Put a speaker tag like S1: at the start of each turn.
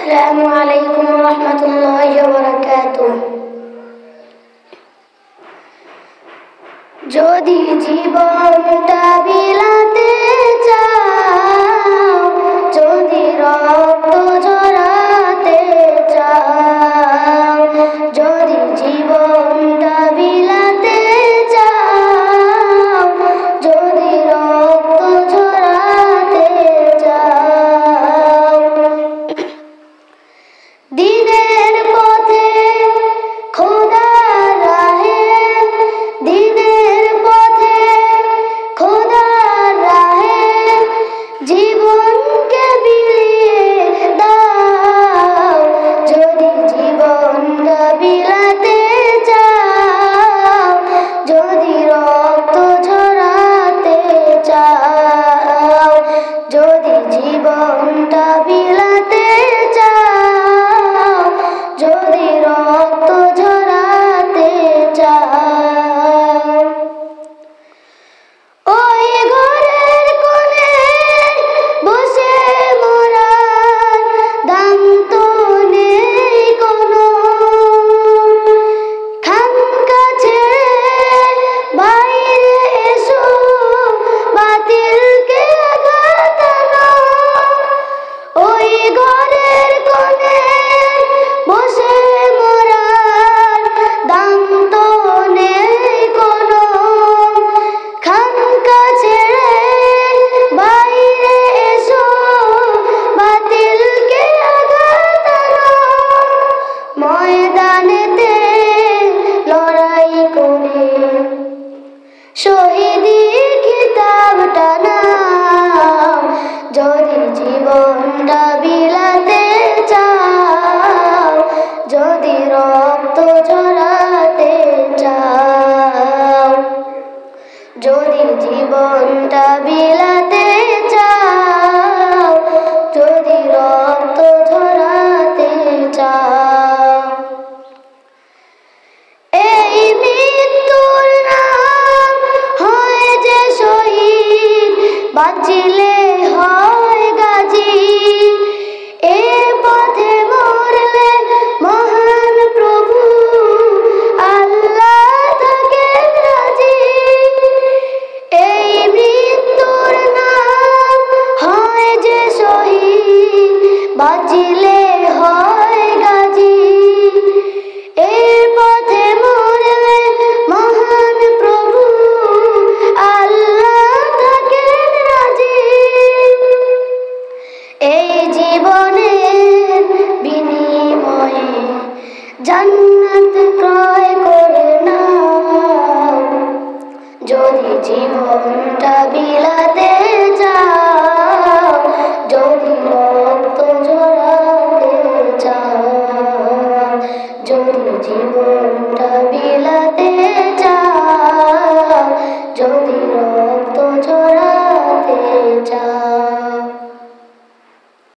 S1: আসসালামু আলাইকুম ওয়া রাহমাতুল্লাহি ওয়া বারাকাতুহু। যদি জীবনটা বিলাতে চাও, যদি রক্ত ঝরাতে চাও, যদি জীবনটা বিলাতে চাও, যদি রক্ত ঝরাতে চাও, দিনের পথে খোদার রাহে, দিনের পথে খোদার রাহে জীবনকে বিলিয়ে দাও। যদি জীবনটা বিলাতে চাও, যদি রক্ত ঝরাতে চাও, যদি জীবনটা বিলাতে চাও, যদি রক্ত ঝরাতে চাও, ওই ঘরের কোণে বসে মরার দাম তো নেই কোনো, খানকা ছেড়ে বাইরে এসো, বাতিলকে আঘাত আনো। ওই ঘরের কোণে বসে মরার দাম তো নেই কোনো, খানকা ছেড়ে বাইরে এসো, বাতিলকে আঘাত আনো। ময়দানেতে লড়াই করে শহীদি খিতাবটা নাও। যদি জীবনটা বিলাতে চাও, যদি রক্ত ঝরাতে চাও, যদি জীবনটা বিলাতে চাও, যদি রক্ত ঝরাতে চাও, এই মৃত্যুর নাম হয় যে শহীদ, বাঁচিলে হয় গাজী। এ পথে মরলে মহান প্রভু আল্লাহ থাকেন রাজি। এই মৃত্যুর নাম হয় যে শহীদ, বাঁচিলে হয় গাজী। এর পথে মরলে মহান প্রভু আল্লাহ থাকেন রাজি। এই জীবনের বিনিময়ে জান্নাত ক্রয় করে নাও। যদি জীবন